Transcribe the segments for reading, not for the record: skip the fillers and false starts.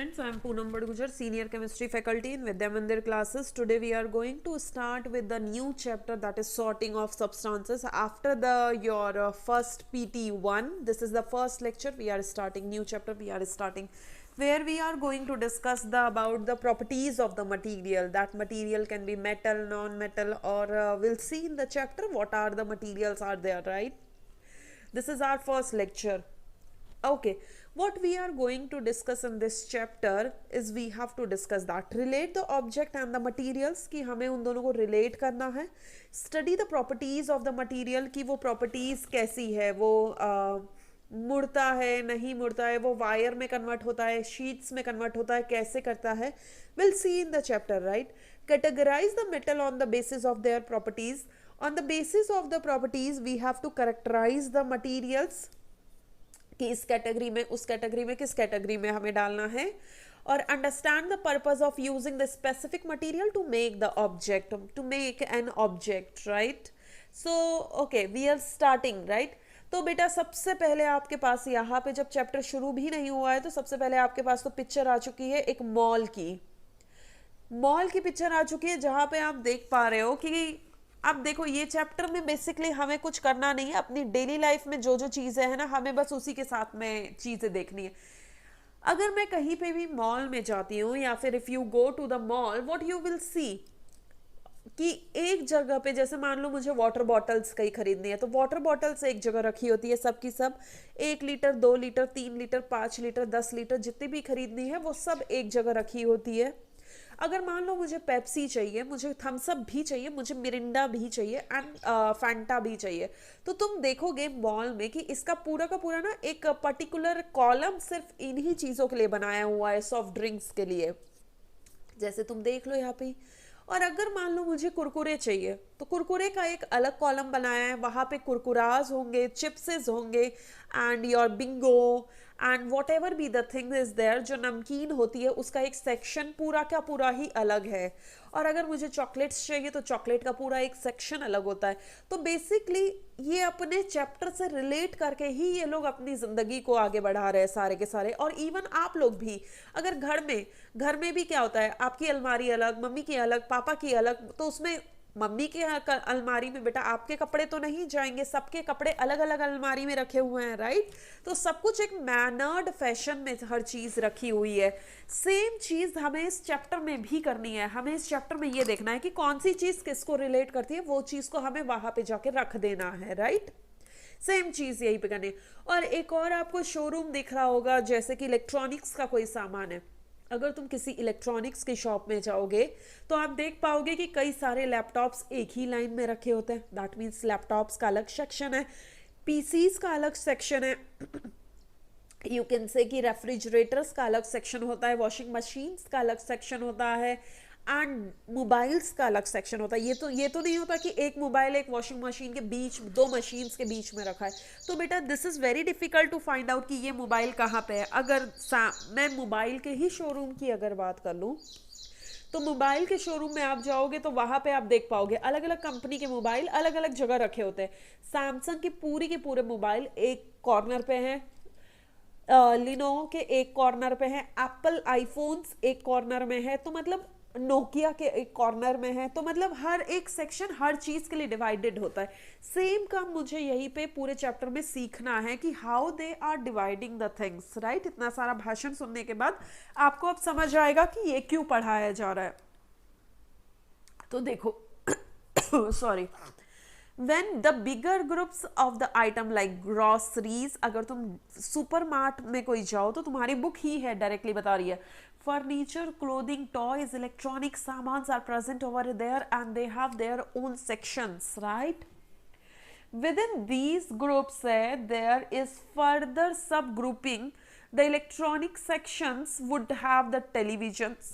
students, I am Poonam Badgujar, Senior Chemistry Faculty in Vidya Mandir classes. Today we are going to start with the new chapter, that is sorting of substances. After your first PT1, this is the first lecture. We are starting new chapter. We are starting where we are going to discuss about the properties of the material. That material can be metal, non-metal, or we'll see in the chapter what are the materials are there, right? This is our first lecture. Okay, what we are going to discuss in this chapter is we have to discuss that relate the object and the materials, कि हमें उन दोनों को relate करना है. Study the properties of the material, कि वो properties कैसी है, वो मुड़ता है, नहीं मुड़ता है, वो वायर में कन्वर्ट होता है, शीट्स में कन्वर्ट होता है, कैसे करता है. We'll see in the chapter, right? Categorize the metal on the basis of their properties. On the basis of the properties, we have to characterize the materials, कि इस कैटेगरी में, उस कैटेगरी में, किस कैटेगरी में हमें डालना है. और understand the purpose of using the specific material to make the object, to make an object, right. So okay, we are starting, right. तो बेटा सबसे पहले आपके पास यहाँ पे जब चैप्टर शुरू भी नहीं हुआ है तो सबसे पहले आपके पास तो पिक्चर आ चुकी है एक मॉल की पिक्चर आ चुकी है, जहाँ पे आप देख पा रहे हो कि अब देखो ये चैप्टर में बेसिकली हमें कुछ करना नहीं है, अपनी डेली लाइफ में जो जो चीज़ें हैं ना हमें बस उसी के साथ में चीज़ें देखनी है. अगर मैं कहीं पे भी मॉल में जाती हूँ या फिर if you go to the mall, what you will see कि एक जगह पे, जैसे मान लो मुझे वाटर बॉटल्स कहीं खरीदनी है तो वाटर बॉटल्स एक जगह रखी होती है, सब की सब 1 litre 2 litre 3 litre 5 litre 10 litre जितनी भी खरीदनी है वो सब एक जगह रखी होती है. अगर मान लो मुझे पेप्सी चाहिए, मुझे थम्स अप भी चाहिए, मुझे मिरिंडा भी चाहिए एंड फैंटा भी चाहिए, तो तुम देखोगे मॉल में कि इसका पूरा का पूरा ना एक पर्टिकुलर कॉलम सिर्फ इन्हीं चीज़ों के लिए बनाया हुआ है, सॉफ्ट ड्रिंक्स के लिए, जैसे तुम देख लो यहाँ पे. और अगर मान लो मुझे कुरकुरे चाहिए तो कुरकुरे का एक अलग कॉलम बनाया है, वहाँ पे कुरकुराज होंगे, चिप्सेस होंगे and your Bingo and whatever be the thing is there, जो नमकीन होती है उसका एक सेक्शन पूरा का पूरा ही अलग है. और अगर मुझे चॉकलेट्स चाहिए तो चॉकलेट का पूरा एक सेक्शन अलग होता है. तो बेसिकली ये अपने चैप्टर से रिलेट करके ही ये लोग अपनी ज़िंदगी को आगे बढ़ा रहे हैं सारे के सारे. और इवन आप लोग भी अगर घर में भी क्या होता है, आपकी अलमारी अलग, मम्मी की अलग, पापा की अलग, तो उसमें मम्मी के अलमारी में बेटा आपके कपड़े तो नहीं जाएंगे, सबके कपड़े अलग अलग अलमारी में रखे हुए हैं, राइट. तो सब कुछ एक मैनर्ड फैशन में हर चीज़ रखी हुई है. सेम चीज़ हमें इस चैप्टर में भी करनी है. हमें इस चैप्टर में ये देखना है कि कौन सी चीज़ किसको रिलेट करती है, वो चीज़ को हमें वहाँ पे जाके रख देना है, राइट. सेम चीज़ यही पे करनी है. और एक और आपको शोरूम दिख रहा होगा, जैसे कि इलेक्ट्रॉनिक्स का कोई सामान है. अगर तुम किसी इलेक्ट्रॉनिक्स की शॉप में जाओगे तो आप देख पाओगे कि कई सारे लैपटॉप्स एक ही लाइन में रखे होते हैं. दैट मीन्स लैपटॉप्स का अलग सेक्शन है, पीसीज का अलग सेक्शन है, यू कैन से कि रेफ्रिजरेटर्स का अलग सेक्शन होता है, वॉशिंग मशीन्स का अलग सेक्शन होता है एंड मोबाइल्स का अलग सेक्शन होता है. ये तो नहीं होता कि एक मोबाइल एक वॉशिंग मशीन के बीच, दो मशीन्स के बीच में रखा है. तो बेटा this is very difficult to find out कि ये मोबाइल कहाँ पे है. अगर मैं मोबाइल के ही शोरूम की अगर बात कर लूँ तो मोबाइल के शोरूम में आप जाओगे तो वहाँ पे आप देख पाओगे अलग अलग कंपनी के मोबाइल अलग अलग जगह रखे होते हैं. सैमसंग के पूरे मोबाइल एक कॉर्नर पे हैं, लिनोवो के एक कॉर्नर पे हैं, एप्पल आईफोन्स एक कॉर्नर में है, तो मतलब नोकिया के एक कॉर्नर में है. तो मतलब हर एक सेक्शन हर चीज के लिए डिवाइडेड होता है. सेम काम मुझे यहीं पे पूरे चैप्टर में सीखना है कि how they are dividing the things, right. इतना सारा भाषण सुनने के बाद आपको अब समझ आएगा कि ये क्यों पढ़ाया जा रहा है. तो देखो sorry, when the bigger groups of the item like groceries, अगर तुम सुपरमार्ट में कोई जाओ तो तुम्हारी बुक ही है डायरेक्टली बता रही है, furniture, clothing, toys, electronic सामान्स are present over there and they have their own sections, right. Within these groups there is further subgrouping. The electronic sections would have the televisions,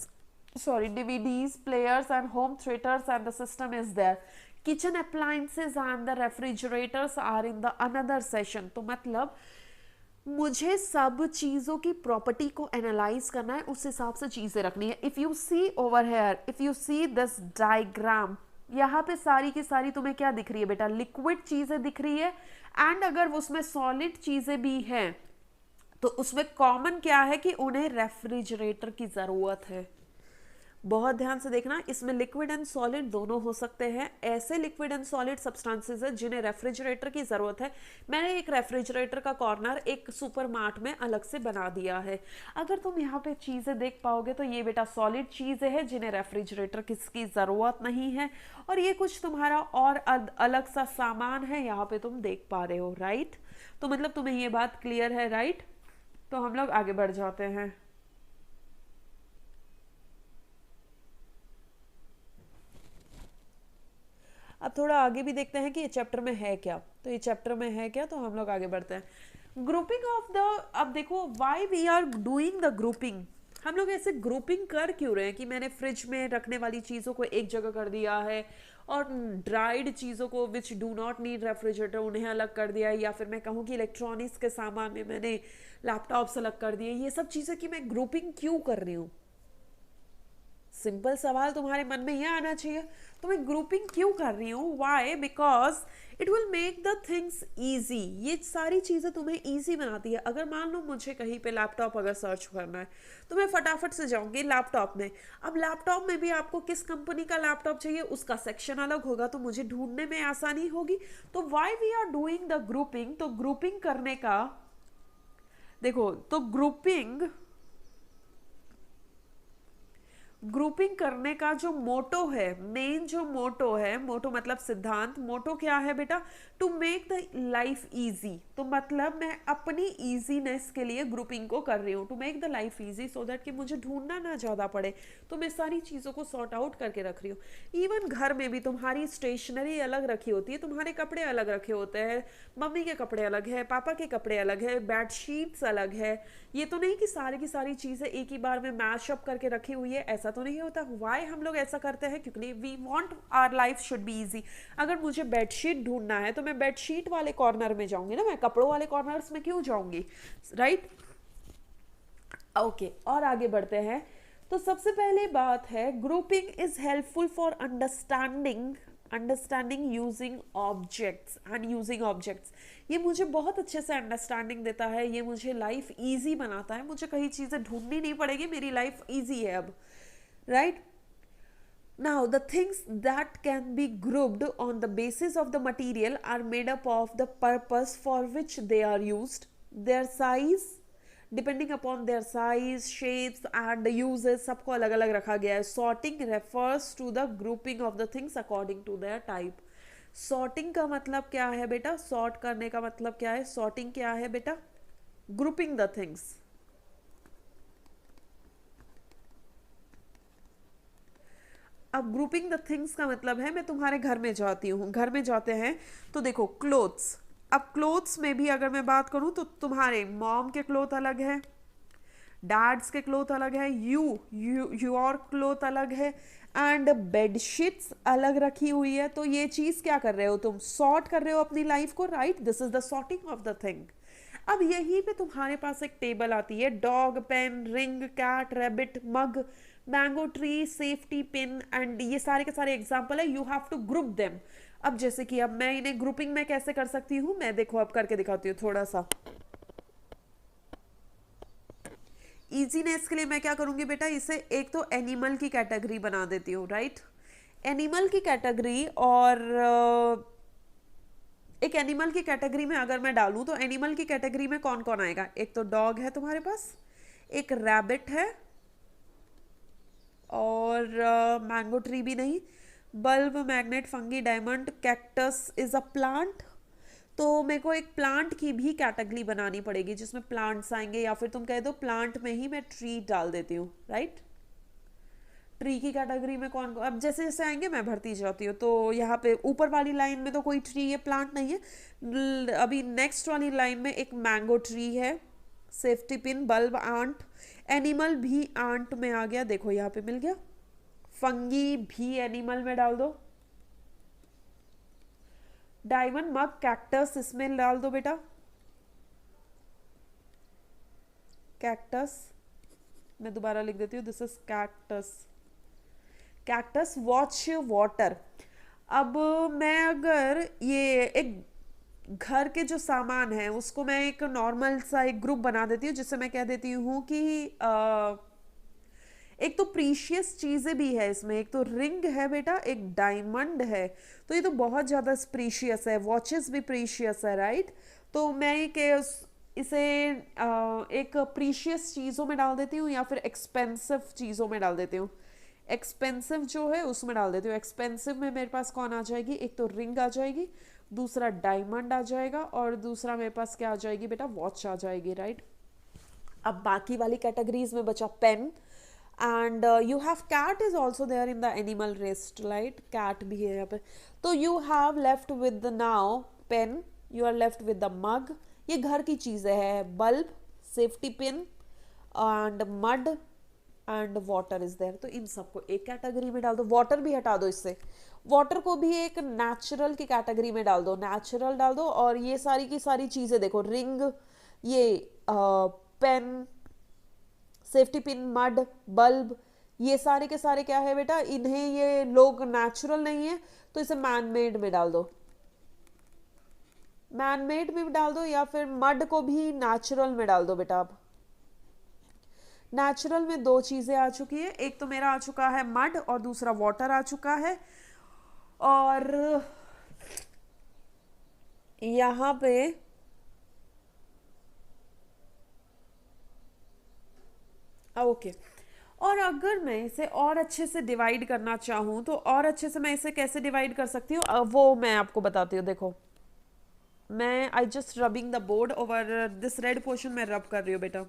DVDs, players and home theaters, and the system is there. Kitchen appliances and the refrigerators are in the another section. तो मतलब मुझे सब चीज़ों की property को analyse करना है, उस हिसाब से चीज़ें रखनी है. If you see over here, if you see this diagram, यहाँ पे सारी की सारी तुम्हें क्या दिख रही है बेटा, लिक्विड चीज़ें दिख रही है. एंड अगर उसमें सॉलिड चीज़ें भी हैं तो उसमें कॉमन क्या है कि उन्हें रेफ्रिजरेटर की ज़रूरत है। बहुत ध्यान से देखना, इसमें लिक्विड एंड सॉलिड दोनों हो सकते हैं। ऐसे लिक्विड एंड सॉलिड सब्सटेंसेस है जिन्हें रेफ्रिजरेटर की ज़रूरत है। मैंने एक रेफ्रिजरेटर का कॉर्नर एक सुपरमार्ट में अलग से बना दिया है। अगर तुम यहाँ पे चीज़ें देख पाओगे तो ये बेटा सॉलिड चीज़ें हैं जिन्हें रेफ्रिजरेटर किसकी ज़रूरत नहीं है, और ये कुछ तुम्हारा और अलग सा सामान है यहाँ पे तुम देख पा रहे हो, राइट। तो मतलब तुम्हें ये बात क्लियर है, राइट। तो हम लोग आगे बढ़ जाते हैं। अब थोड़ा आगे भी देखते हैं कि ये चैप्टर में है क्या। तो ये चैप्टर में है क्या, तो हम लोग आगे बढ़ते हैं। ग्रुपिंग ऑफ द, अब देखो why we are doing the grouping. हम लोग ऐसे ग्रुपिंग कर क्यों रहे हैं कि मैंने फ्रिज में रखने वाली चीज़ों को एक जगह कर दिया है और ड्राइड चीज़ों को विच डू नॉट नीड रेफ्रिजरेटर उन्हें अलग कर दिया है, या फिर मैं कहूँ कि इलेक्ट्रॉनिक्स के सामान में मैंने लैपटॉप्स अलग कर दिए। ये सब चीज़ें कि मैं ग्रुपिंग क्यों कर रही हूँ। सिंपल सवाल तुम्हारे मन में यह आना चाहिए, तो मैं ग्रुपिंग क्यों कर रही हूँ, why, because it will make the things easy. ये सारी चीज़ें तुम्हें ईजी बनाती है। अगर मान लो मुझे कहीं पे लैपटॉप अगर सर्च करना है तो मैं फटाफट से जाऊंगी लैपटॉप में। अब लैपटॉप में भी आपको किस कंपनी का लैपटॉप चाहिए उसका सेक्शन अलग होगा, तो मुझे ढूंढने में आसानी होगी। तो why we are doing the grouping, तो ग्रुपिंग करने का देखो, तो ग्रुपिंग करने का जो मोटो है, मेन जो मोटो है, मोटो मतलब सिद्धांत, मोटो क्या है बेटा, to make the life easy. तो मतलब मैं अपनी इजीनेस के लिए ग्रुपिंग को कर रही हूँ, to make the life easy, so that कि मुझे ढूंढना ना ज़्यादा पड़े। तो मैं सारी चीज़ों को सॉर्ट आउट करके रख रही हूँ। इवन घर में भी तुम्हारी स्टेशनरी अलग रखी होती है, तुम्हारे कपड़े अलग रखे होते हैं, मम्मी के कपड़े अलग है, पापा के कपड़े अलग है, बेडशीट्स अलग है। ये तो नहीं कि सारी की सारी चीज़ें एक ही बार में मैशअप करके रखी हुई है, ऐसा तो नहीं होता। वाई हम लोग ऐसा करते हैं, क्योंकि we want our life should be easy. अगर मुझे बेडशीट ढूंढना है तो मैं बेडशीट वाले कॉर्नर में जाऊंगी ना, मैं कपड़ों वाले कॉर्नर्स में क्यों जाऊंगी, राइट। ओके, और आगे बढ़ते हैं। तो सबसे पहले बात है, grouping is helpful for understanding using objects and using objects. ये मुझे बहुत अच्छे से अंडरस्टैंडिंग देता है, ये मुझे लाइफ इजी बनाता है, मुझे कई चीज़ें ढूंढनी नहीं पड़ेगी, मेरी लाइफ इजी है अब, right. Now, the things that can be grouped on the basis of the material are made up of the purpose for which they are used, their size, depending upon their size, shapes and uses, सबको अलग अलग रखा गया है। Sorting refers to the grouping of the things according to their type. Sorting का मतलब क्या है बेटा, sort करने का मतलब क्या है, sorting क्या है बेटा, grouping the things। अब ग्रुपिंग द थिंग्स का मतलब है, मैं तुम्हारे घर में जाती हूँ, घर में जाते हैं तो देखो क्लोथ्स। अब क्लोथ्स में भी अगर मैं बात करूँ तो तुम्हारे मॉम के क्लोथ अलग है, डैड्स के क्लोथ अलग है, योर क्लोथ अलग है, एंड बेडशीट्स अलग रखी हुई है। तो ये चीज़ क्या कर रहे हो, तुम सॉर्ट कर रहे हो अपनी लाइफ को, right. This is the sorting of the thing. अब यहीं पे तुम्हारे पास एक टेबल आती है, dog, pen, ring, cat, rabbit, mug, mango tree, safety pin, and ये सारे के सारे एग्जाम्पल है। You have to group them. अब जैसे कि अब मैं इन्हें ग्रुपिंग में कैसे कर सकती हूँ, मैं देखो अब करके दिखाती हूँ थोड़ा सा इजीनेस के लिए। मैं क्या करूंगी बेटा, इसे एक तो एनिमल की कैटेगरी बना देती हूँ, राइट। एनिमल की कैटेगरी, और एक एनिमल की कैटेगरी में अगर मैं डालूं तो एनिमल की कैटेगरी में कौन कौन आएगा, एक तो डॉग है तुम्हारे पास, एक रैबिट है, और मैंगो ट्री भी नहीं, bulb, magnet, fungi, diamond, cactus is a plant. तो मेरे को एक प्लांट की भी कैटेगरी बनानी पड़ेगी जिसमें प्लांट्स आएंगे, या फिर तुम कह दो प्लांट में ही मैं ट्री डाल देती हूँ, राइट। ट्री की कैटेगरी में कौन, अब जैसे जैसे आएंगे मैं भरती जाती हूँ। तो यहाँ पे ऊपर वाली लाइन में तो कोई ट्री है, प्लांट नहीं है। अभी नेक्स्ट वाली लाइन में एक मैंगो ट्री है, safety pin, bulb, ant, animal भी आंट में आ गया, देखो यहाँ पे मिल गया। फंगी भी एनिमल में डाल दो, डायमंड, मग, कैक्टस इसमें डाल दो बेटा, कैक्टस, मैं दोबारा लिख देती हूँ, this is cactus. Cactus, watch, water. अब मैं अगर ये एक घर के जो सामान है उसको मैं एक नॉर्मल सा एक ग्रुप बना देती हूँ, जिससे मैं कह देती हूँ कि एक तो प्रीशियस चीजें भी है इसमें, एक तो रिंग है बेटा, एक डायमंड है, तो ये तो बहुत ज्यादा प्रीशियस है, वॉचेस भी प्रीशियस है, राइट। तो मैं इसे एक प्रीशियस चीजों में डाल देती हूँ या फिर एक्सपेंसिव चीजों में डाल देती हूँ। एक्सपेंसिव जो है उसमें डाल देती हूँ। एक्सपेंसिव में मेरे पास कौन आ जाएगी, एक तो रिंग आ जाएगी, दूसरा डायमंड आ जाएगा, और दूसरा मेरे पास क्या आ जाएगी बेटा, वॉच आ जाएगी, राइट। अब बाकी वाली कैटेगरीज में बचा pen, and you have cat is also there in the animal list, right, cat भी है यहाँ पे। तो you have left with now pen, you are left with the mug, ये घर की चीजें हैं, bulb, safety pin and mud and water is there. तो इन सबको एक कैटेगरी में डाल दो, वाटर भी हटा दो इससे, वाटर को भी एक नेचुरल की कैटेगरी में डाल दो, नेचुरल डाल दो। और ये सारी की सारी चीजें देखो, रिंग, ये pen, safety pin, mud, bulb, ये सारे के सारे क्या है बेटा, इन्हें ये लोग नेचुरल नहीं है, तो इसे मैन मेड में डाल दो, मैन मेड में डाल दो, या फिर मड को भी नेचुरल में डाल दो बेटा। अब नेचुरल में दो चीजें आ चुकी है, एक तो मेरा आ चुका है मड और दूसरा वाटर आ चुका है। और यहाँ पे ओके, और अगर मैं इसे और अच्छे से डिवाइड करना चाहूँ तो और अच्छे से मैं इसे कैसे डिवाइड कर सकती हूँ, वो मैं आपको बताती हूँ। देखो, मैं I just rubbing the board over this red portion में रब कर रही हूँ बेटा।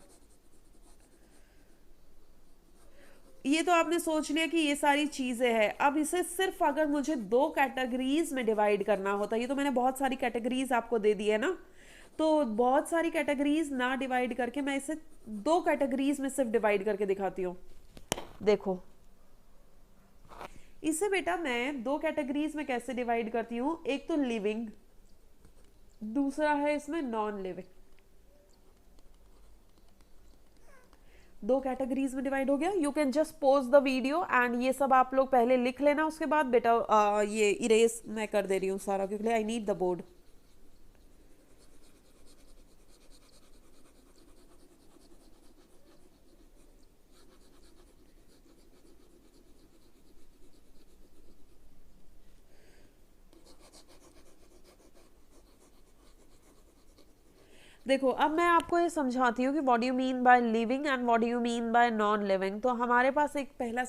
ये तो आपने सोच लिया कि ये सारी चीजें हैं। अब इसे सिर्फ अगर मुझे दो कैटेगरीज में डिवाइड करना होता, ये तो मैंने बहुत सारी कैटेगरीज आपको दे दी है ना, तो बहुत सारी कैटेगरीज ना डिवाइड करके मैं इसे दो कैटेगरीज में सिर्फ डिवाइड करके दिखाती हूँ। देखो, इसे बेटा मैं दो कैटेगरीज में कैसे डिवाइड करती हूँ, एक तो लिविंग, दूसरा है इसमें नॉन लिविंग। दो कैटेगरीज में डिवाइड हो गया। You can just pause the video and ये सब आप लोग पहले लिख लेना, उसके बाद बेटा ये इरेज मैं कर दे रही हूँ सारा, क्योंकि आई नीड द बोर्ड। देखो, अब मैं आपको ये समझाती हूँ कि what you mean by living and what you mean by non living. तो हमारे पास एक पहला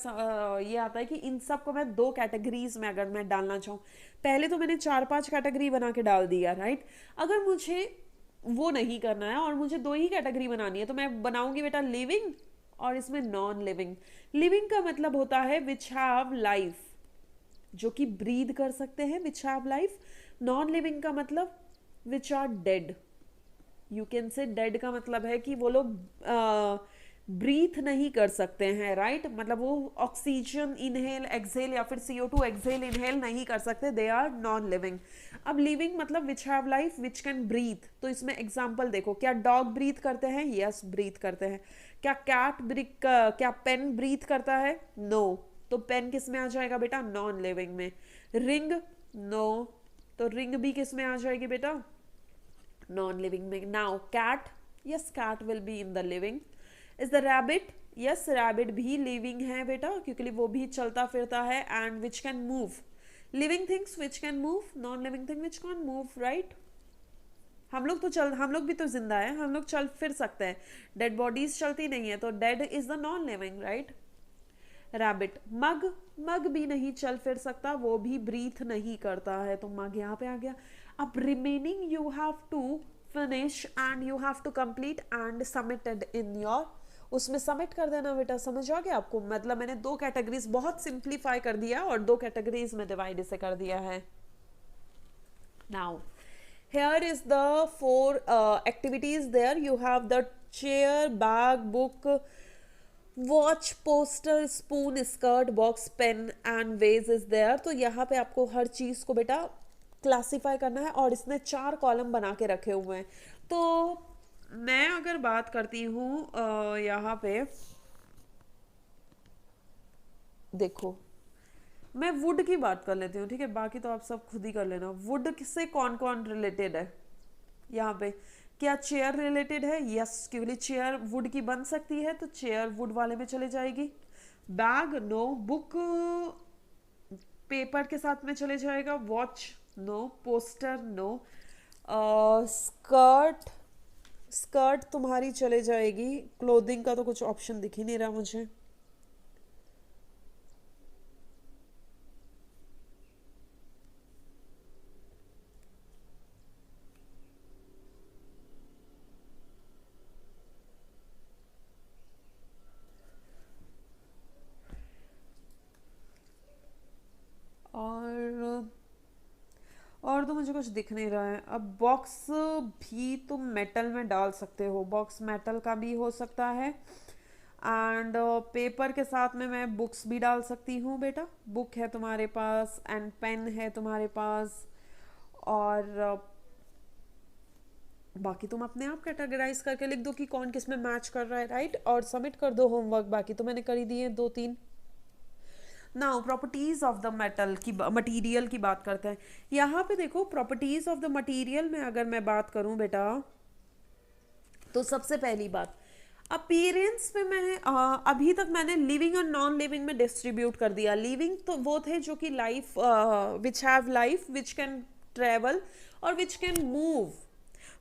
ये आता है कि इन सब को मैं दो कैटेगरीज में अगर मैं डालना चाहूँ, पहले तो मैंने 4-5 कैटेगरी बना के डाल दिया, राइट। अगर मुझे वो नहीं करना है और मुझे दो ही कैटेगरी बनानी है, तो मैं बनाऊंगी बेटा लिविंग और इसमें नॉन लिविंग। लिविंग का मतलब होता है विच हैव लाइफ, जो कि ब्रीद कर सकते हैं, which have life. Non living का मतलब which are dead, you can say dead का मतलब है कि वो लोग ब्रीथ नहीं कर सकते हैं, राइट। मतलब वो ऑक्सीजन इनहेल एक्सहेल या फिर CO2 एक्सहेल इनहेल नहीं कर सकते, दे आर नॉन लिविंग। अब लिविंग मतलब which have life which can breathe. तो इसमें एग्जांपल देखो, क्या डॉग ब्रीथ करते हैं, यस ब्रीथ करते हैं। क्या क्या पेन ब्रीथ करता है, नो। तो पेन किस में आ जाएगा बेटा, नॉन लिविंग में। रिंग, नो, तो रिंग भी किस में आ जाएगी बेटा, नॉन लिविंग में। Now cat, yes cat will be in the living. Is the rabbit, yes rabbit भी लिविंग है बेटा, क्योंकि वो भी चलता फिरता है। And which can move, living things which can move, non living thing which can move, right. हम लोग भी तो जिंदा है, हम लोग चल फिर सकते हैं, डेड बॉडीज चलती नहीं है, तो dead is the non living, right. Rabbit, mug भी नहीं चल फिर सकता, वो भी ब्रीथ नहीं करता है, तो मग यहाँ पे आ गया। अब remaining you have to finish and you have to complete and submitted in your, उसमें सबमिट कर देना बेटा। समझ आ गया आपको, मतलब मैंने दो कैटेगरीज बहुत सिंप्लीफाई कर दिया और दो कैटेगरीज में डिवाइड इसे कर दिया है। Now here is the 4 activities there. You have the chair, bag, book, watch, poster, spoon, skirt, box, pen and vase is there. तो यहाँ पे आपको हर चीज को बेटा क्लासीफाई करना है और इसने 4 कॉलम बना के रखे हुए हैं। तो मैं अगर बात करती हूँ यहाँ पे देखो, मैं वुड की बात कर लेती हूँ, ठीक है, बाकी तो आप सब खुद ही कर लेना। वुड से कौन कौन रिलेटेड है, यहाँ पे क्या चेयर रिलेटेड है? यस, क्योंकि चेयर वुड की बन सकती है तो चेयर वुड वाले में चले जाएगी। बैग नो, बुक पेपर के साथ में चले जाएगा। Watch no, poster no, skirt skirt तुम्हारी चले जाएगी। क्लोथिंग का तो कुछ ऑप्शन दिख ही नहीं रहा मुझे। और तो मुझे कुछ दिख नहीं रहा है। अब बॉक्स भी तुम मेटल में डाल सकते हो, बॉक्स मेटल का भी हो सकता है। एंड पेपर के साथ में मैं बुक्स भी डाल सकती हूँ बेटा। बुक है तुम्हारे पास एंड पेन है तुम्हारे पास। और बाकी तुम अपने आप कैटेगराइज करके लिख दो कि कौन किस में मैच कर रहा है, राइट? और सबमिट कर दो होमवर्क। बाकी तो मैंने कर ही दिए 2-3। Now properties of the metal की मटेरियल की बात करते हैं। यहाँ पे देखो प्रॉपर्टीज ऑफ द मटेरियल में अगर मैं बात करूं बेटा, तो सबसे पहली बात अपीयरेंस पे मैं अभी तक मैंने लिविंग और नॉन लिविंग में डिस्ट्रीब्यूट कर दिया। लिविंग तो वो थे जो कि life which have life which can travel और which can move.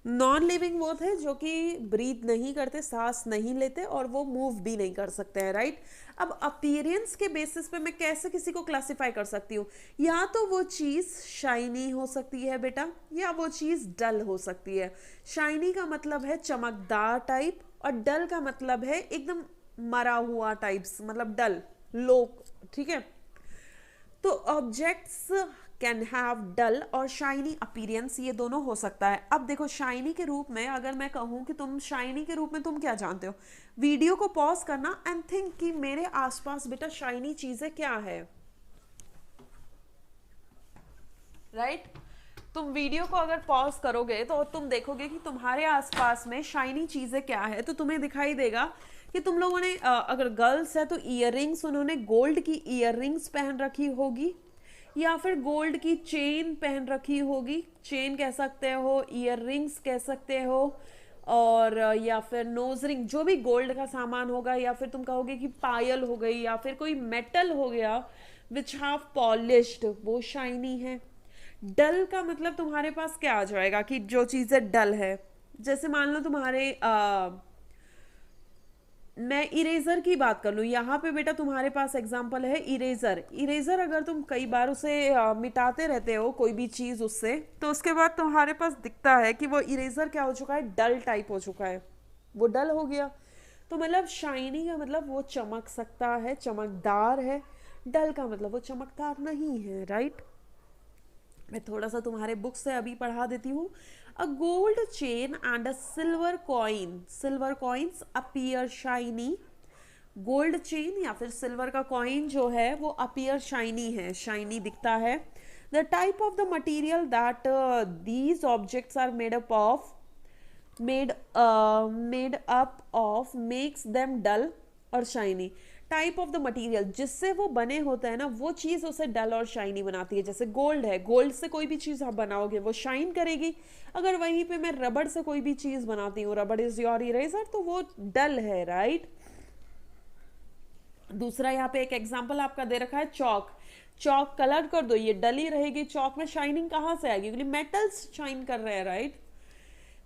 Non living वो थे जो कि ब्रीथ नहीं करते, सांस नहीं लेते और वो मूव भी नहीं कर सकते हैं, राइट? अब अपीयरेंस के बेसिस पे मैं कैसे किसी को क्लासिफाई कर सकती हूँ? या तो वो चीज़ शाइनी हो सकती है बेटा, या वो चीज़ डल हो सकती है। शाइनी का मतलब है चमकदार टाइप और डल का मतलब है एकदम मरा हुआ टाइप्स, मतलब डल, लो, ठीक है? तो ऑब्जेक्ट्स कैन हैव डल और शाइनी अपीयरेंस, ये दोनों हो सकता है। अब देखो शाइनी के रूप में अगर मैं कहूँ कि तुम शाइनी के रूप में तुम क्या जानते हो, वीडियो को पॉज करना एंड थिंक कि मेरे आसपास बेटा शाइनी चीजें क्या है, राइट? तुम वीडियो को अगर पॉज करोगे तो तुम देखोगे कि तुम्हारे आसपास में शाइनी चीजें क्या है। तो तुम्हें दिखाई देगा कि तुम लोगों ने अगर गर्ल्स है तो ईयररिंग्स, उन्होंने गोल्ड की ईयररिंग्स पहन रखी होगी, या फिर गोल्ड की चेन पहन रखी होगी। चेन कह सकते हो, ईयररिंग्स कह सकते हो, और या फिर नोज रिंग, जो भी गोल्ड का सामान होगा, या फिर तुम कहोगे कि पायल हो गई, या फिर कोई मेटल हो गया विच हैव पॉलिश्ड, वो शाइनी है। डल का मतलब तुम्हारे पास क्या आ जाएगा कि जो चीजें डल है, जैसे मान लो तुम्हारे मैं इरेजर की बात कर लूँ यहाँ पे बेटा, तुम्हारे पास एग्जांपल है इरेजर। इरेजर अगर तुम कई बार उसे मिटाते रहते हो कोई भी चीज़ उससे, तो उसके बाद तुम्हारे पास दिखता है कि वो इरेजर क्या हो चुका है, डल टाइप हो चुका है, वो डल हो गया। तो मतलब शाइनी का मतलब वो चमक सकता है, चमकदार है। डल का मतलब वो चमकदार नहीं है, राइट? मैं थोड़ा सा तुम्हारे बुक से अभी पढ़ा देती हूँ। A gold chain and a silver coin, silver coins appear shiny. Gold chain या फिर सिल्वर का कॉइन जो है वो अपीयर शाइनी है, शाइनी दिखता है। The type of the material that these objects are made up of makes them dull और shiny. Type of the material जिससे वो बने होते हैं ना, वो चीज उसे डल और शाइनी बनाती है। जैसे गोल्ड है, गोल्ड से कोई भी चीज आप बनाओगे वो शाइन करेगी। अगर वहीं पे मैं रबड़ से कोई भी चीज बनाती हूँ, रबड़ इज योर इरेजर, तो वो डल है, राइट? दूसरा यहाँ पे एक एग्जांपल आपका दे रखा है चौक। चौक कलर कर दो, ये डली रहेगी। चौक में शाइनिंग कहाँ से आएगी? क्योंकि मेटल्स शाइन कर रहे हैं, right?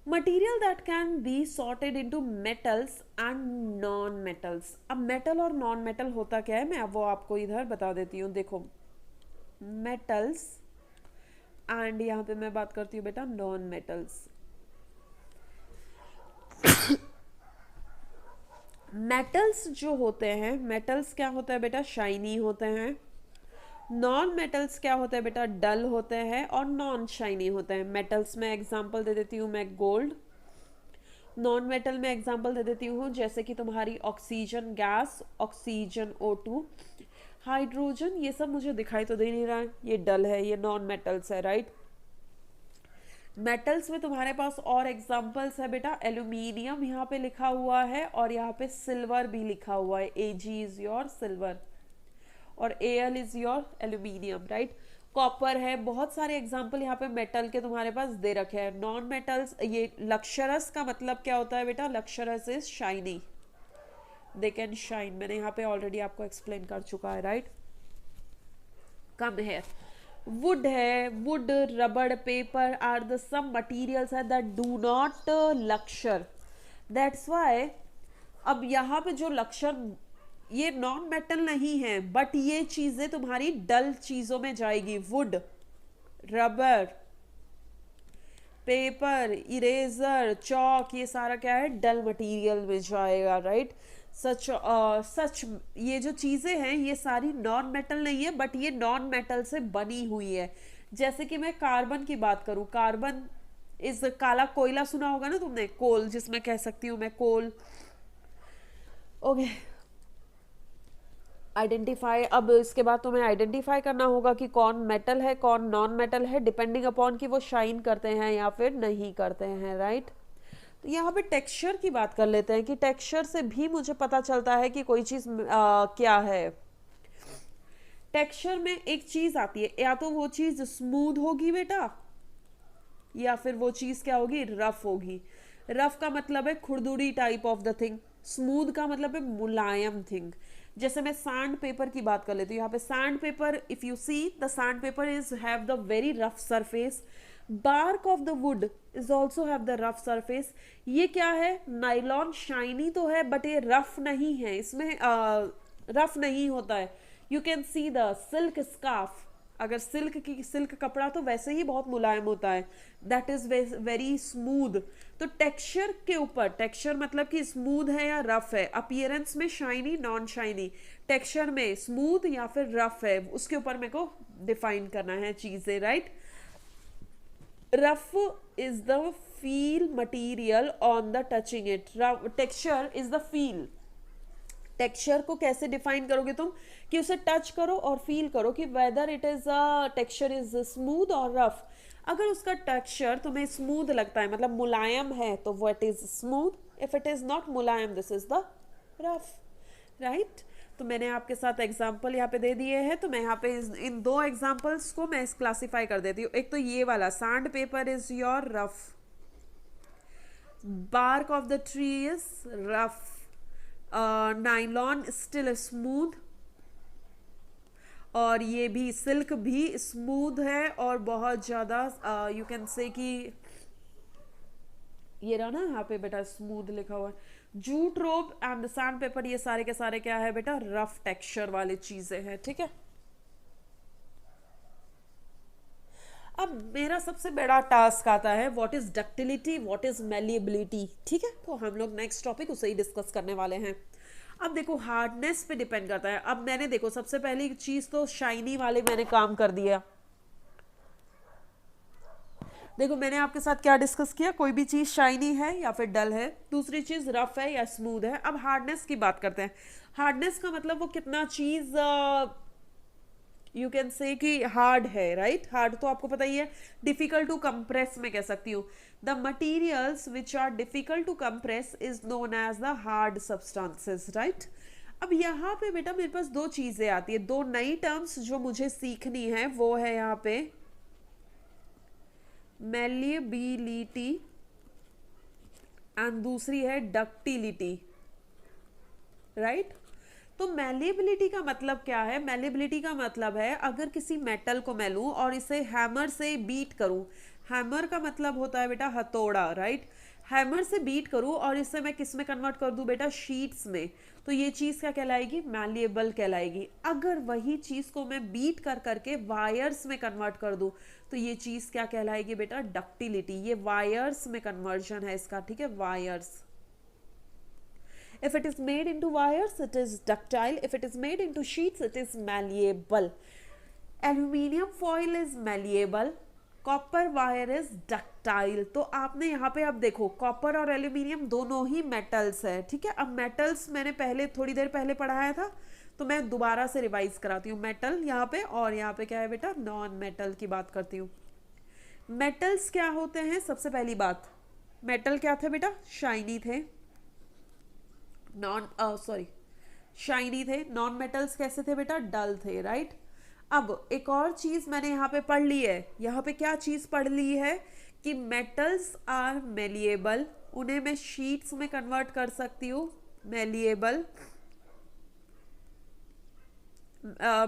Material that can be sorted into metals and non metals. अब मेटल और नॉन मेटल होता क्या है, मैं अब वो आपको इधर बता देती हूँ। देखो मेटल्स एंड यहाँ पे मैं बात करती हूँ बेटा नॉन मेटल्स। मेटल्स जो होते हैं, मेटल्स क्या होता है बेटा, शाइनी होते हैं। नॉन मेटल्स क्या होता है बेटा, डल होते हैं और नॉन शाइनी होते हैं। मेटल्स में एग्जांपल दे देती हूँ मैं गोल्ड। नॉन मेटल में एग्जांपल दे देती हूँ जैसे कि तुम्हारी oxygen gas, oxygen O2, hydrogen, ये सब मुझे दिखाई तो दे नहीं रहा है, ये डल है, ये नॉन मेटल्स है, राइट? मेटल्स में तुम्हारे पास और एग्जांपल्स है बेटा, एल्यूमिनियम यहाँ पे लिखा हुआ है और यहाँ पे सिल्वर भी लिखा हुआ है। Ag इज योर सिल्वर और Al is your aluminium, right? Copper है, बहुत सारे एग्जाम्पल यहाँ पे मेटल के तुम्हारे पास दे रखे हैं. नॉन मेटल्स, ये लक्शरस का मतलब क्या होता है बेटा? Lustrous is shiny, they can shine. मैंने यहाँ पे ऑलरेडी आपको एक्सप्लेन कर चुका है, राइट? कम है. वुड है, wood, rubber, paper are the some materials है that do not lustre. That's why अब यहाँ पे जो लक्शर, ये नॉन मेटल नहीं है, बट ये चीजें तुम्हारी डल चीजों में जाएगी. वुड, रबर, पेपर, इरेजर, चौक, ये सारा क्या है? डल मटेरियल में जाएगा, राइट? सच ये जो चीजें हैं ये सारी नॉन मेटल नहीं है, बट ये नॉन मेटल से बनी हुई है. जैसे कि मैं कार्बन की बात करूं, कार्बन इस काला कोयला सुना होगा ना तुमने, कोल, जिसमें कह सकती हूं मैं कोल. Okay, identify. अब इसके बाद तुम्हें आइडेंटिफाई करना होगा कि कौन मेटल है कौन नॉन मेटल है, डिपेंडिंग अपॉन कि वो शाइन करते हैं या फिर नहीं करते हैं, राइट? तो यहाँ पे टेक्सचर की बात कर लेते हैं कि टेक्सचर से भी मुझे पता चलता है कि कोई चीज क्या है. टेक्सचर में एक चीज आती है, या तो वो चीज स्मूथ होगी बेटा, या फिर वो चीज क्या होगी? रफ होगी. रफ का मतलब है खुरदुरी type of the thing, smooth का मतलब है मुलायम थिंग. जैसे मैं सैंड पेपर की बात कर लेती हूँ. यहाँ पे sand paper, if you see the sand paper is have the very rough surface. Bark of the wood is also have the rough surface. ये क्या है? नाइलॉन शाइनी तो है, बट ये रफ नहीं है, इसमें रफ नहीं होता है. You can see the silk scarf. अगर सिल्क कपड़ा तो वैसे ही बहुत मुलायम होता है, दैट इज वेरी स्मूथ. तो टेक्सचर के ऊपर, टेक्सचर मतलब कि स्मूथ है या रफ है, अपीयरेंस में शाइनी नॉन शाइनी, टेक्सचर में स्मूथ या फिर रफ है, उसके ऊपर मेरे को डिफाइन करना है चीजें, right? Rough is the feel material on the touching it. Texture is the feel. Texture को कैसे डिफाइन करोगे तुम? कि उसे टच करो और फील करो कि whether it is texture is smooth और रफ. अगर उसका टेक्सचर तुम्हें स्मूथ लगता है, मतलब मुलायम है, तो वो it is smooth. If it is not Mulayam, this is the rough, right? तो मैंने आपके साथ एग्जाम्पल यहाँ पे दे दिए हैं. तो मैं यहाँ पे इन दो एग्जाम्पल्स को मैं क्लासीफाई कर देती हूँ. एक तो ये वाला, sand paper is your rough, bark of the tree is rough, nylon still smooth, और ये भी सिल्क भी स्मूथ है और बहुत ज़्यादा यू कैन से कि ये रहा ना यहाँ पे बेटा स्मूथ लिखा हुआ है. Jute rope and sand paper, ये सारे के सारे क्या है बेटा? रफ टेक्सचर वाली चीजें हैं, ठीक है? अब मेरा सबसे बड़ा टास्क आता है, what is ductility, what is malleability, ठीक है? तो हम लोग नेक्स्ट टॉपिक उसे ही डिस्कस करने वाले हैं. अब देखो, हार्डनेस पे डिपेंड करता है. अब मैंने देखो सबसे पहली चीज तो शाइनी वाले मैंने काम कर दिया. देखो मैंने आपके साथ क्या डिस्कस किया, कोई भी चीज शाइनी है या फिर डल है, दूसरी चीज रफ है या स्मूथ है. अब हार्डनेस की बात करते हैं. हार्डनेस का मतलब वो कितना चीज यू कैन से कि हार्ड है, राइट? हार्ड तो आपको पता ही है. डिफिकल्ट टू कंप्रेस में कह सकती हूँ. The materials which are difficult to compress is known as the hard substances, right? अब यहाँ पे बेटा मेरे पास दो चीजें आती है, दो नई टर्म्स जो मुझे सीखनी है. वो है यहाँ पे मेलिएबिलिटी एंड दूसरी है डक्टिलिटी, राइट? तो मेलिएबिलिटी का मतलब क्या है? मेलिएबिलिटी का मतलब है अगर किसी मेटल को मैं लूं और इसे हैमर से बीट करूं. हैमर का मतलब होता है बेटा हथौड़ा, राइट? हैमर से बीट करूं और इसे मैं किस में कन्वर्ट कर दूं बेटा? शीट्स में. तो ये चीज क्या कहलाएगी? मैलिएबल कहलाएगी. अगर वही चीज को मैं बीट कर करके वायर्स में कन्वर्ट कर दूं तो ये चीज क्या कहलाएगी बेटा? डक्टिलिटी. ये वायर्स में कन्वर्जन है इसका, ठीक है? Wires. If it is made into wires, it is ductile. If it is made into sheets, it is malleable. Aluminium foil is malleable. Copper wire is ductile. तो आपने यहाँ पे अब देखो, कॉपर और एल्यूमिनियम दोनों ही मेटल्स है, ठीक है? अब मेटल्स मैंने पहले थोड़ी देर पहले पढ़ाया था, तो मैं दोबारा से रिवाइज कराती हूँ. मेटल यहाँ पे, और यहाँ पे क्या है बेटा? नॉन मेटल की बात करती हूँ. मेटल्स क्या होते हैं? सबसे पहली बात, मेटल क्या थे बेटा? शाइनी थे. शाइनी थे. नॉन मेटल्स कैसे थे बेटा? डल थे, राइट? अब एक और चीज मैंने यहाँ पे पढ़ ली है, यहाँ पे क्या चीज पढ़ ली है कि मेटल्स आर मेलिएबल, उन्हें मैं शीट्स में कन्वर्ट कर सकती हूँ, malleable.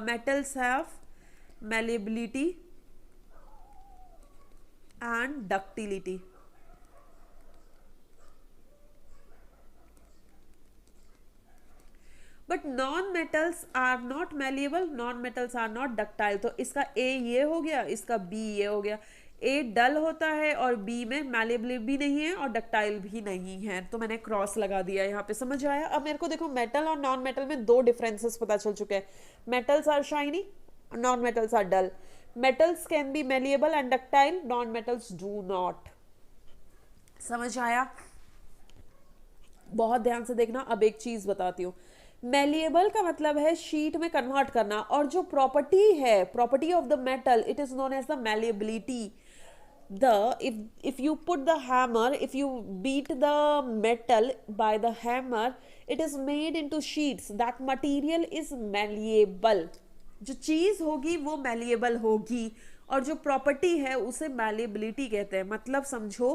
Metals have malleability and ductility. But non metals are not malleable, non metals are not ductile. तो इसका ए ये हो गया, इसका बी ये हो गया। ए डल होता है और बी में मैलिएबल भी नहीं है और डक्टाइल भी नहीं है, तो मैंने क्रॉस लगा दिया यहाँ पे। समझ आया? अब मेरे को देखो मेटल और नॉन मेटल में दो डिफरेंसेस पता चल चुके हैं। Metals are shiny, non metals are dull. Metals can be malleable and ductile, non metals do not. समझ आया? बहुत ध्यान से देखना। अब एक चीज बताती हूँ, मेलिएबल का मतलब है शीट में कन्वर्ट करना, और जो प्रॉपर्टी है, property of the metal, it is known as the malleability. If you put the hammer, if you beat the metal by the hammer, it is made into sheets. That material is malleable. जो चीज होगी वो malleable होगी, और जो property है उसे malleability कहते हैं। मतलब समझो,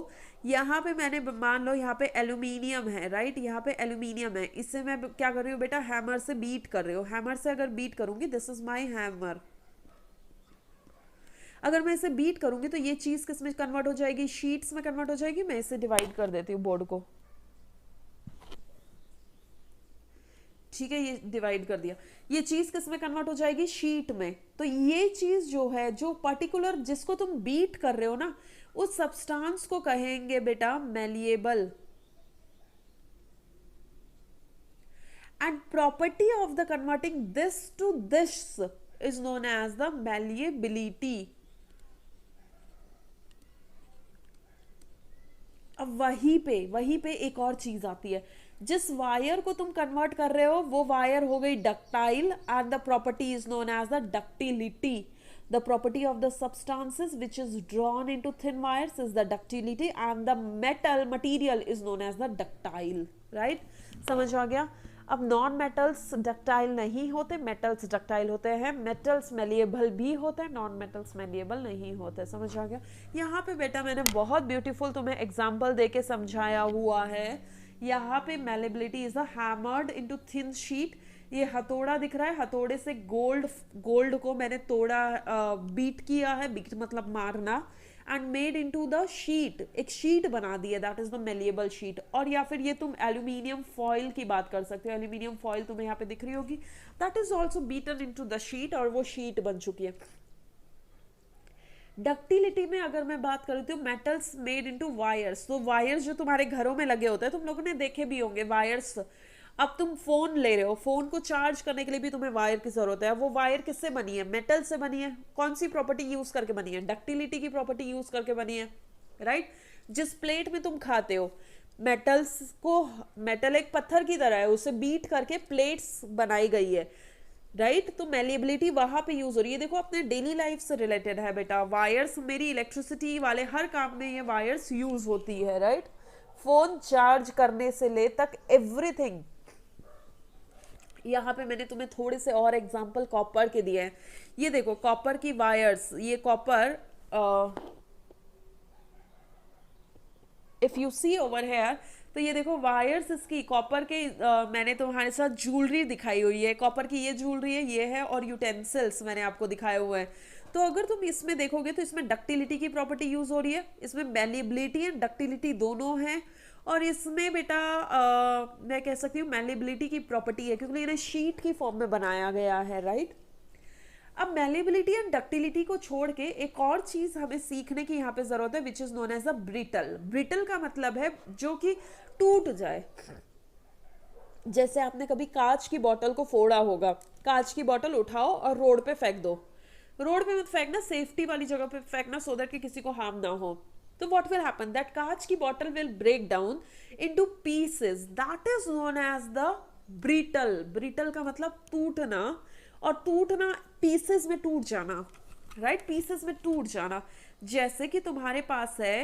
यहाँ पे मैंने मान लो यहाँ पे एल्यूमिनियम है, राइट, यहाँ पे एल्यूमिनियम है, इससे मैं क्या कर रही हूँ बेटा, हैमर से बीट कर रही हूँ। हैमर से अगर बीट करूंगी, दिस इज माई हैमर, अगर मैं इसे बीट करूंगी तो ये चीज किस में कन्वर्ट हो जाएगी, शीट्स में कन्वर्ट हो जाएगी। मैं इसे डिवाइड कर देती हूँ बोर्ड को, ठीक है, ये डिवाइड कर दिया। ये चीज किस में कन्वर्ट हो जाएगी, शीट में। तो ये चीज जो है, जो पर्टिकुलर जिसको तुम बीट कर रहे हो ना, उस सब्सटेंस को कहेंगे बेटा malleable. And property of the converting this to this is known as the malleability. अब वहीं पे एक और चीज आती है, जिस वायर को तुम कन्वर्ट कर रहे हो वो वायर हो गई ductile, and the property is known as the ductility. The property of the substances which is drawn into thin wires is the ductility, and the metal material is known as the ductile, right? समझ आ गया? अब non metals ductile नहीं होते, metals ductile होते हैं। Metals malleable भी होते हैं, नॉन मेटल्स मेलिएबल नहीं होते। समझ आ गया? यहाँ पे बेटा मैंने बहुत ब्यूटीफुल तुम्हें एग्जाम्पल देके समझाया हुआ है। यहाँ पे malleability is a hammered into thin sheet. ये हथौड़ा दिख रहा है, हथौड़े से गोल्ड को मैंने तोड़ा, बीट किया है, बीट मतलब मारना, and made into the sheet, एक शीट बना दी है, that is the malleable sheet. और या फिर ये तुम एल्यूमिनियम फॉइल की बात कर सकते हो, एल्यूमिनियम फॉइल तुम्हें यहाँ पे दिख रही होगी, that is also beaten into the sheet, और वो शीट बन चुकी है। डक्टिलिटी में अगर मैं बात करती हूँ, मेटल्स मेड इनटू वायर्स, तो वायर्स जो तुम्हारे घरों में लगे होते हैं, तुम लोगों ने देखे भी होंगे वायर्स। अब तुम फोन ले रहे हो, फोन को चार्ज करने के लिए भी तुम्हें वायर की जरूरत है। वो वायर किससे बनी है, मेटल से बनी है। कौन सी प्रॉपर्टी यूज करके बनी है, डक्टिलिटी की प्रॉपर्टी यूज करके बनी है, राइट? जिस प्लेट में तुम खाते हो, मेटल्स को, मेटल एक पत्थर की तरह है, उसे बीट करके प्लेट्स बनाई गई है, राइट? तो मैलिएबिलिटी वहां पे यूज हो रही है। देखो अपने डेली लाइफ से रिलेटेड है बेटा, वायर्स, मेरी इलेक्ट्रिसिटी वाले हर काम में ये वायर्स यूज होती है, राइट? फोन चार्ज करने से ले तक एवरीथिंग। यहाँ पे मैंने तुम्हें थोड़े से और एग्जांपल कॉपर के दिए हैं। ये देखो कॉपर की वायर्स, ये copper, if you see over here, तो ये देखो वायर्स इसकी कॉपर के, मैंने तुम्हारे साथ ज्वेलरी दिखाई हुई है, कॉपर की ये ज्वेलरी है, ये है, और यूटेंसिल्स मैंने आपको दिखाए हुए हैं। तो अगर तुम इसमें देखोगे तो इसमें डक्टिलिटी की प्रॉपर्टी यूज हो रही है, इसमें मैलिएबिलिटी एंड डक्टिलिटी दोनों हैं, और इसमें बेटा मैं कह सकती हूँ मैलिएबिलिटी की प्रॉपर्टी है, क्योंकि इन्हें शीट की फॉर्म में बनाया गया है, राइट? अब मैलिएबिलिटी एंड डक्टिलिटी को छोड़ के एक और चीज हमें सीखने की यहाँ पे जरूरत है, which is known as a brittle. Brittle का मतलब है जो कि टूट जाए। जैसे आपने कभी कांच की बोतल को फोड़ा होगा, कांच की बोतल उठाओ और रोड पे फेंक दो। रोड पे मत फेंकना, सेफ्टी वाली जगह पे फेंकना, सो दैट कि किसी को हार्म ना हो। तो what will happen, that कांच की bottle will break down into pieces, that is known as the brittle। brittle का मतलब टूटना, और टूटना पीसेस में टूट जाना, राइट? पीसेस में टूट जाना। जैसे कि तुम्हारे पास है,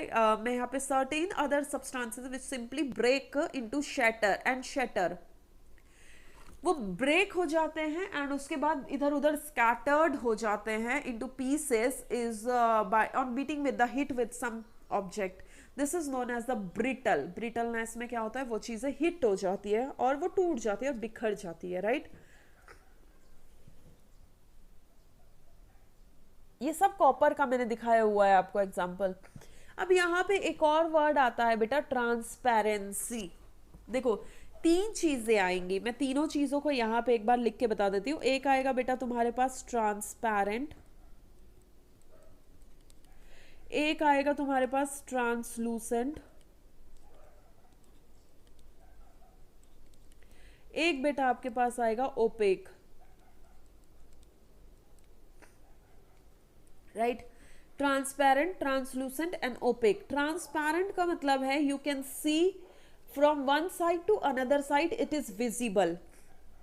मैं यहाँ पे certain other substances which simply break into shatter and shatter। वो ब्रेक हो जाते हैं एंड उसके बाद इधर उधर स्कैटर्ड हो जाते हैं into pieces is by on beating with the hit with some object. This is known as the brittle. Brittleness में क्या होता है, वो चीजें हिट हो जाती है और वो टूट जाती है और बिखर जाती है, राइट. ये सब कॉपर का मैंने दिखाया हुआ है आपको एग्जाम्पल. अब यहाँ पे एक और वर्ड आता है बेटा, ट्रांसपेरेंसी. देखो तीन चीजें आएंगी, मैं तीनों चीजों को यहाँ पे एक बार लिख के बता देती हूँ. एक आएगा बेटा तुम्हारे पास ट्रांसपेरेंट, एक आएगा तुम्हारे पास ट्रांसलूसेंट, एक बेटा आपके पास आएगा opaque, right. Transparent, translucent and opaque. Transparent का मतलब है you can see from one side to another side, it is visible,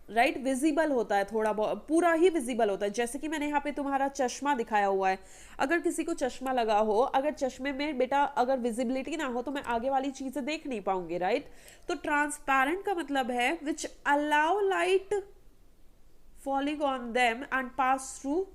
right. Visible होता है, थोड़ा बहुत, पूरा ही विजिबल होता है. जैसे कि मैंने यहाँ पे तुम्हारा चश्मा दिखाया हुआ है. अगर किसी को चश्मा लगा हो, अगर चश्मे में बेटा अगर विजिबिलिटी ना हो तो मैं आगे वाली चीजें देख नहीं पाऊंगी, राइट. तो ट्रांसपेरेंट का मतलब है which allow light falling on them and pass through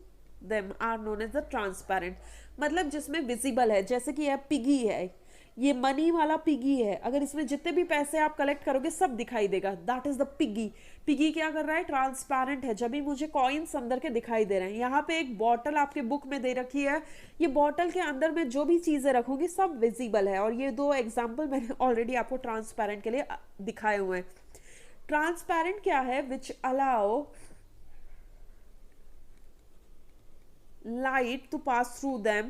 them are known as the transparent. मतलब जिसमें विजिबल है, जैसे कि यह पिगी है, ये मनी वाला पिगी है, अगर इसमें जितने भी पैसे आप कलेक्ट करोगे सब दिखाई देगा, that is the piggy. Piggy क्या कर रहा है, ट्रांसपेरेंट है, जब भी मुझे कॉइन्स अंदर के दिखाई दे रहे हैं. यहाँ पे एक बॉटल आपके बुक में दे रखी है, ये बॉटल के अंदर में जो भी चीजें रखूंगी सब विजिबल है. और ये दो एग्जाम्पल मैंने ऑलरेडी आपको ट्रांसपेरेंट के लिए दिखाए हुए हैं. ट्रांसपेरेंट क्या है, which allow light to pass through them,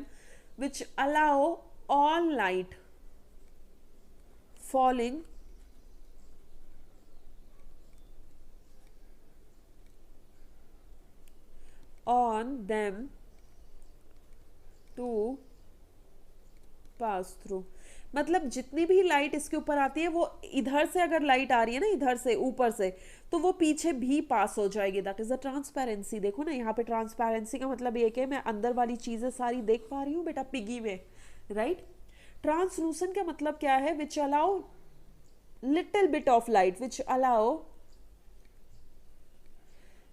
which allow all light falling on them to pass through. मतलब जितनी भी लाइट इसके ऊपर आती है वो इधर से अगर लाइट आ रही है ना, इधर से ऊपर से, तो वो पीछे भी पास हो जाएगी. That is the transparency. देखो ना यहाँ पे ट्रांसपेरेंसी का मतलब ये कि मैं अंदर वाली चीजें सारी देख पा रही हूँ बेटा पिगी में, राइट. ट्रांसलूसेंट का मतलब क्या है, which allow little bit of light, which allow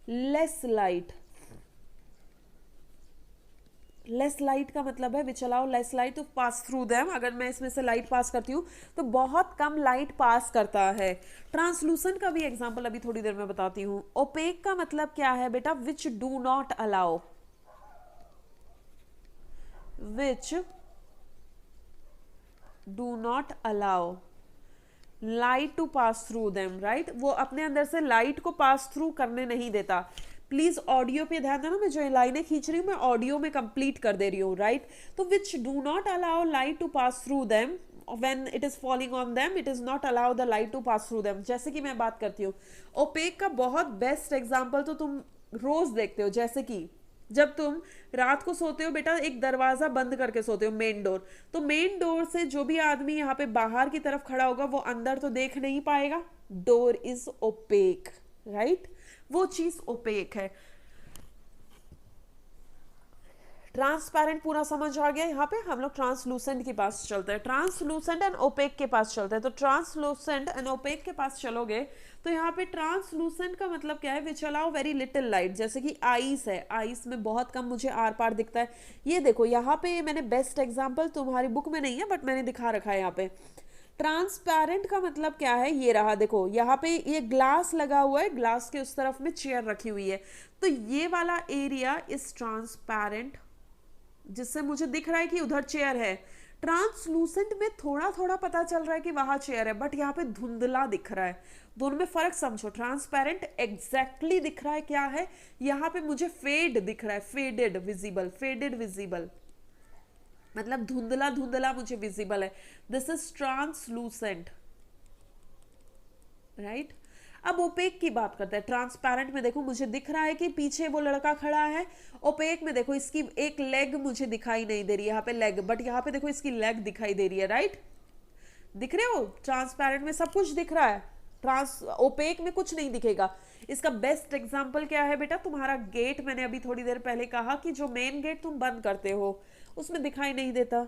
less light. Less light का मतलब है which allow less light to pass through them. अगर मैं इसमें से लाइट पास करती हूँ तो बहुत कम लाइट पास करता है. ट्रांसलूसेंट का भी एग्जांपल अभी थोड़ी देर में बताती हूँ. ओपेक का मतलब क्या है बेटा, which do not allow, which do not allow light to pass through them, right. वो अपने अंदर से लाइट को पास थ्रू करने नहीं देता. प्लीज ऑडियो पे ध्यान देना, मैं जो लाइनें खींच रही हूँ मैं ऑडियो में कंप्लीट कर दे रही हूँ, राइट. तो which do not allow light to pass through them when it is falling on them, it is not allow the light to pass through them. जैसे कि मैं बात करती हूँ ओपेक का बहुत बेस्ट एग्जांपल तो तुम रोज देखते हो. जैसे कि जब तुम रात को सोते हो बेटा, एक दरवाजा बंद करके सोते हो, मेन डोर, तो मेन डोर से जो भी आदमी यहाँ पे बाहर की तरफ खड़ा होगा वो अंदर तो देख नहीं पाएगा. Door is opaque, right. वो चीज ओपेक है. ट्रांसपेरेंट पूरा समझ आ गया. यहाँ पे हम लोग ट्रांसलूसेंट के पास चलते हैं. ट्रांसलूसेंट एंड ओपेक के पास चलते हैं. तो ट्रांसलूसेंट एंड ओपेक के पास चलोगे तो यहाँ पे ट्रांसलूसेंट का मतलब क्या है, which allow very little light. जैसे कि आइस है, आइस में बहुत कम मुझे आर पार दिखता है. ये देखो यहाँ पे मैंने बेस्ट एग्जाम्पल, तुम्हारी बुक में नहीं है बट मैंने दिखा रखा है यहाँ पे. ट्रांसपेरेंट का मतलब क्या है, ये रहा देखो यहाँ पे ये ग्लास लगा हुआ है, ग्लास के उस तरफ में चेयर रखी हुई है, तो ये वाला एरिया इज ट्रांसपेरेंट, जिससे मुझे दिख रहा है कि उधर चेयर है. ट्रांसलूसेंट में थोड़ा थोड़ा पता चल रहा है कि वहां चेयर है, बट यहाँ पे धुंधला दिख रहा है. दोनों में फर्क समझो. ट्रांसपेरेंट एग्जैक्टली दिख रहा है क्या है, यहाँ पे मुझे फेड दिख रहा है, फेडेड विजिबल, फेडेड विजिबल मतलब धुंधला धुंधला मुझे विजिबल है. This is translucent, right. अब ओपेक की बात करते हैं. ट्रांसपेरेंट में देखो मुझे दिख रहा है कि पीछे वो लड़का खड़ा है. ओपेक में देखो इसकी एक लेग मुझे दिखाई नहीं दे रही है, यहाँ पे लेग, बट यहाँ पे देखो इसकी लेग दिखाई दे रही है, राइट. दिख रहे हो, ट्रांसपेरेंट में सब कुछ दिख रहा है, ओपेक में कुछ नहीं दिखेगा. इसका बेस्ट एग्जांपल क्या है बेटा, तुम्हारा गेट. मैंने अभी थोड़ी देर पहले कहा कि जो मेन गेट तुम बंद करते हो उसमें दिखाई नहीं देता,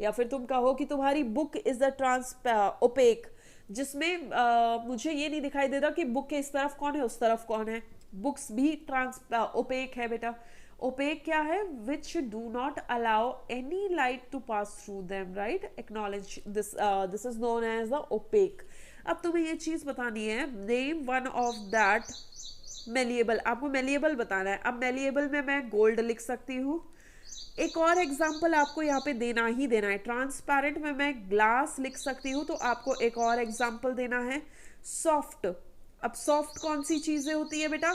या फिर तुम कहो कि तुम्हारी बुक इज द ओपेक, जिसमें मुझे ये नहीं दिखाई देता कि बुक के इस तरफ कौन है उस तरफ कौन है। बुक्स भी ओपेक है बेटा। ओपेक क्या है? Which do not allow any light to pass through them, right? Acknowledge this, this is known as the opaque. अब तुम्हें ये चीज बतानी है, name one of that malleable. आपको मेलिएबल बताना है। अब मेलिएबल में मैं गोल्ड लिख सकती हूँ। एक और एग्जाम्पल आपको यहाँ पे देना ही देना है। ट्रांसपेरेंट में मैं ग्लास लिख सकती हूँ, तो आपको एक और एग्जाम्पल देना है सॉफ्ट। अब सॉफ्ट कौन सी चीजें होती है बेटा?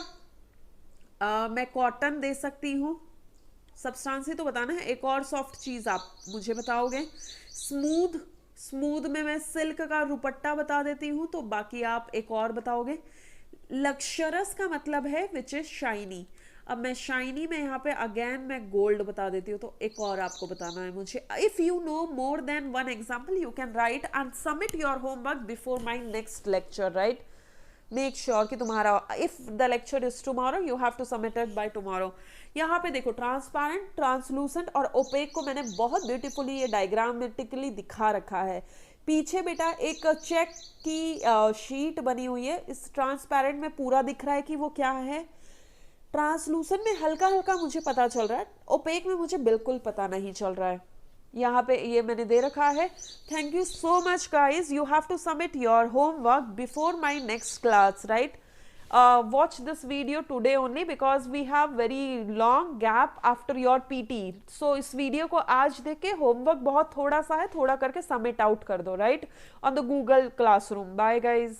मैं कॉटन दे सकती हूँ। सब्सटेंस ही तो बताना है। एक और सॉफ्ट चीज आप मुझे बताओगे। स्मूथ, स्मूथ में मैं सिल्क का दुपट्टा बता देती हूँ, तो बाकी आप एक और बताओगे। लक्शरस का मतलब है विच इज शाइनी। अब मैं शाइनी में यहाँ पे अगेन मैं गोल्ड बता देती हूँ, तो एक और आपको बताना है मुझे। If you know more than one example you can write and submit your homework before my next lecture, right? Make sure कि तुम्हारा, if the lecture is tomorrow you have to submit it by tomorrow. यहाँ पे देखो transparent, translucent और OPEC को मैंने बहुत beautifully ये डायग्रामेटिकली दिखा रखा है। पीछे बेटा एक चेक की शीट बनी हुई है। इस ट्रांसपेरेंट में पूरा दिख रहा है कि वो क्या है। ट्रांसलूसेंट में हल्का हल्का मुझे पता चल रहा है, ओपेक में मुझे बिल्कुल पता नहीं चल रहा है। यहाँ पे ये मैंने दे रखा है। Thank you so much guys. You have to submit your homework before my next class, right? Watch this video today only because we have very long gap after your PT. So इस video को आज देख के homework बहुत थोड़ा सा है, थोड़ा करके सबमिट आउट कर दो, right? On the Google classroom. Bye guys.